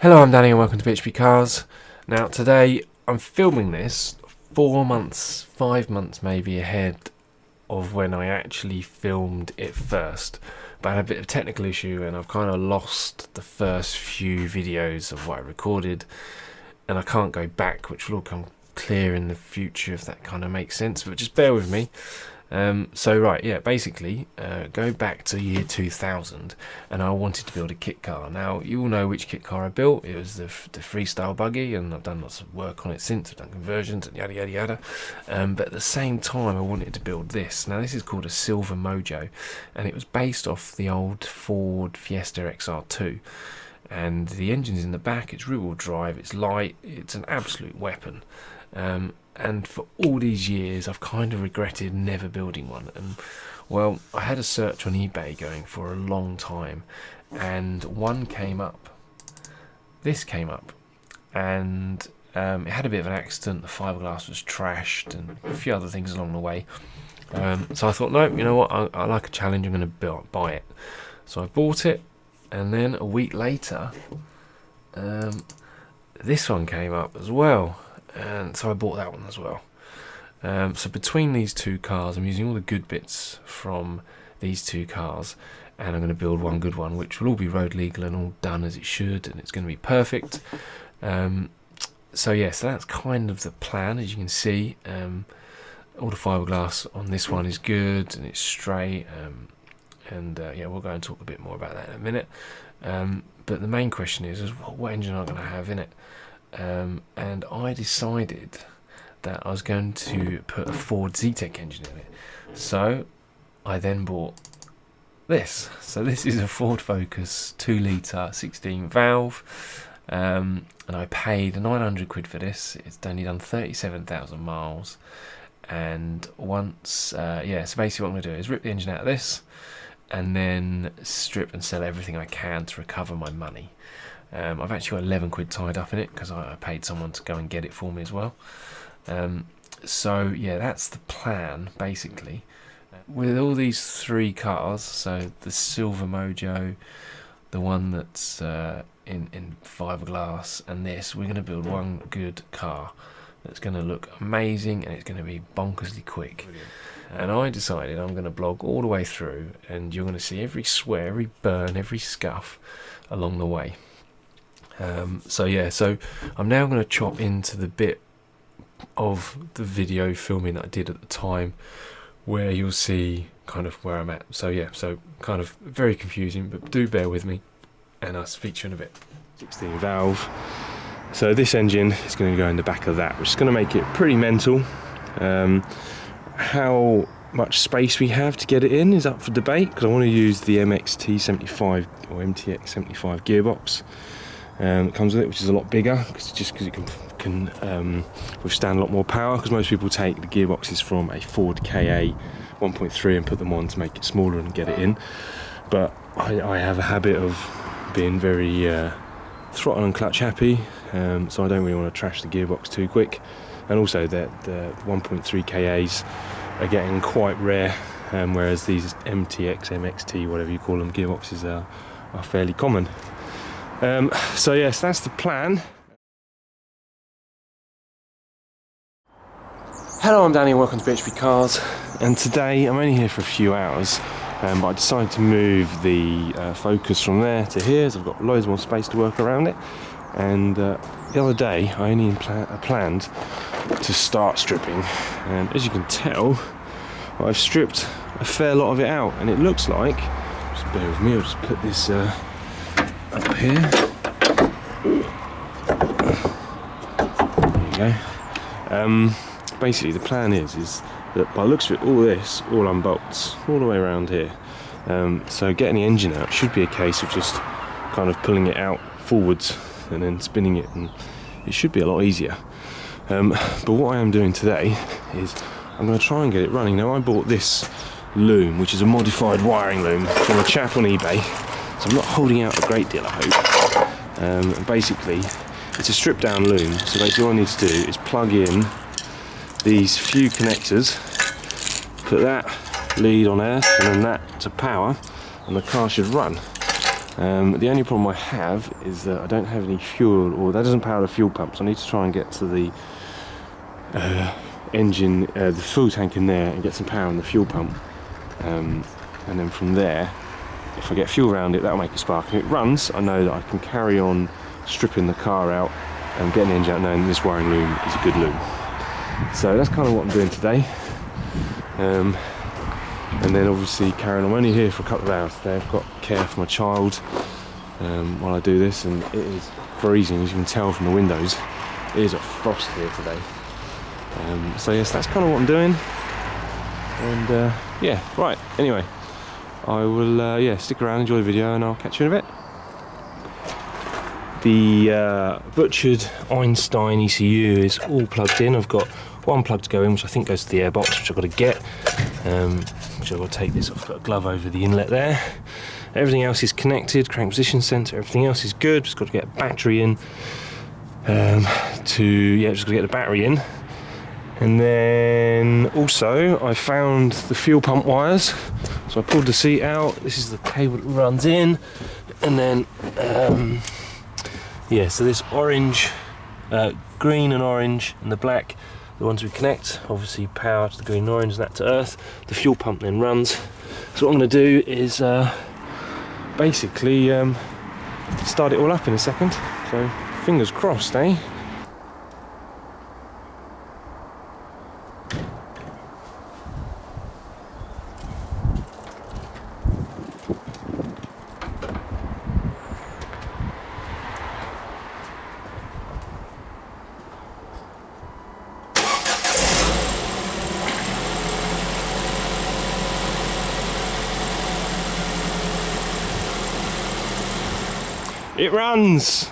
Hello, I'm Danny and welcome to PHP Cars. Now today I'm filming this 4 months, 5 months maybe ahead of when I actually filmed it first. But I had a bit of a technical issue and I've kind of lost the first few videos of what I recorded and I can't go back, which will all come clear in the future if that kind of makes sense, but just bear with me. Basically go back to year 2000 and I wanted to build a kit car. Now you all know which kit car I built. It was the freestyle buggy, and I've done lots of work on it since. I've done conversions and yada yada yada, but at the same time I wanted to build this. Now this is called a Sylva Mojo and it was based off the old Ford Fiesta XR2, and the engine's in the back, it's rear-wheel drive, it's light, it's an absolute weapon. And for all these years I've kind of regretted never building one. And well, I had a search on eBay going for a long time and one came up, this came up, and it had a bit of an accident. The fiberglass was trashed and a few other things along the way, so I thought, no, you know what, I like a challenge, I'm going to buy it. So I bought it, and then a week later this one came up as well, and so I bought that one as well. So between these two cars, I'm using all the good bits from these two cars, and I'm going to build one good one, which will all be road legal and all done as it should, and it's going to be perfect. So that's kind of the plan. As you can see, all the fiberglass on this one is good and it's straight, we'll go and talk a bit more about that in a minute. But the main question is what engine am I going to have in it? And I decided that I was going to put a Ford Zetec engine in it. So I then bought this. So this is a Ford Focus 2 litre 16 valve, and I paid 900 quid for this. It's only done 37,000 miles. And once, so basically what I'm going to do is rip the engine out of this and then strip and sell everything I can to recover my money. I've actually got 11 quid tied up in it because I paid someone to go and get it for me as well. That's the plan basically. With all these three cars, so the Sylva Mojo, the one that's in fiberglass, and this, we're going to build one good car that's going to look amazing and it's going to be bonkersly quick. Brilliant. And I decided I'm going to blog all the way through, and you're going to see every swear, every burn, every scuff along the way. So I'm now going to chop into the bit of the video filming that I did at the time where you'll see kind of where I'm at. So kind of very confusing, but do bear with me and I'll speak to you in a bit. 16 valve. So this engine is going to go in the back of that, which is going to make it pretty mental. How much space we have to get it in is up for debate, because I want to use the MXT75 or MTX75 gearbox that comes with it, which is a lot bigger because it can withstand a lot more power, because most people take the gearboxes from a Ford KA 1.3 and put them on to make it smaller and get it in. But I have a habit of being very throttle and clutch happy, so I don't really want to trash the gearbox too quick. And also the 1.3 KAs are getting quite rare, whereas these MTX, MXT, whatever you call them, gearboxes are fairly common. So that's the plan. Hello, I'm Danny and welcome to PHP Cars, and today I'm only here for a few hours, but I decided to move the Focus from there to here, so I've got loads more space to work around it. And the other day I only planned to start stripping, and as you can tell, I've stripped a fair lot of it out, and it looks like, just bear with me, I'll just put this up here. There you go. Basically the plan is that by the looks of it, all this all unbolts all the way around here. So getting the engine out should be a case of just kind of pulling it out forwards and then spinning it, and it should be a lot easier. But what I am doing today is I'm going to try and get it running. Now I bought this loom, which is a modified wiring loom from a chap on eBay, so I'm not holding out a great deal, I hope. Basically it's a stripped down loom, so basically all I need to do is plug in these few connectors, put that lead on earth and then that to power, and the car should run. The only problem I have is that I don't have any fuel, or that doesn't power the fuel pump, so I need to try and get to the engine, the fuel tank in there, and get some power on the fuel pump, and then from there, if I get fuel around it, that'll make a spark. If it runs, I know that I can carry on stripping the car out and getting the engine out, knowing this wiring loom is a good loom. So that's kind of what I'm doing today. And then obviously carrying on. I'm only here for a couple of hours today. I've got care for my child while I do this, and it is freezing, as you can tell from the windows. It is a frost here today. So yes, that's kind of what I'm doing. And yeah, right, anyway, I will yeah, stick around, enjoy the video, and I'll catch you in a bit. The butchered Einstein ECU is all plugged in. I've got one plug to go in, which I think goes to the airbox, which I've got to get. Which I've got to take this off. I've got a glove over the inlet there. Everything else is connected, crank position sensor, everything else is good. Just got to get a battery in. Just got to get the battery in. And then also I found the fuel pump wires. So I pulled the seat out. This is the cable that runs in. And then yeah, so this orange, green and orange, and the black, the ones we connect, obviously power to the green and orange, and that to earth. The fuel pump then runs. So what I'm going to do is basically start it all up in a second. So fingers crossed, eh? It runs!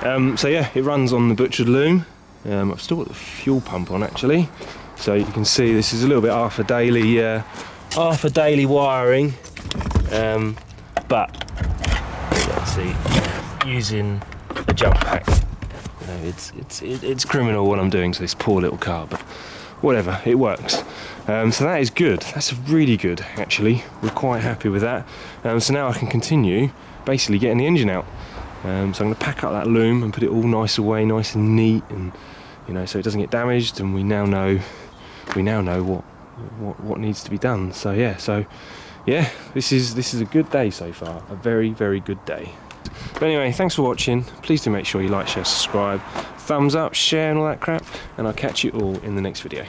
So yeah, it runs on the butchered loom. I've still got the fuel pump on actually. So you can see this is a little bit half a daily wiring. But let's see, using a jump pack. You know, it's criminal what I'm doing to this poor little car, but whatever, it works. So that is good. That's really good actually. We're quite happy with that. So now I can continue basically getting the engine out. So I'm going to pack up that loom and put it all nice away, nice and neat, and you know, so it doesn't get damaged. And we now know what needs to be done. So yeah, this is a good day so far. A very, very good day. But anyway, thanks for watching. Please do make sure you like, share, subscribe, thumbs up, share, and all that crap. And I'll catch you all in the next video.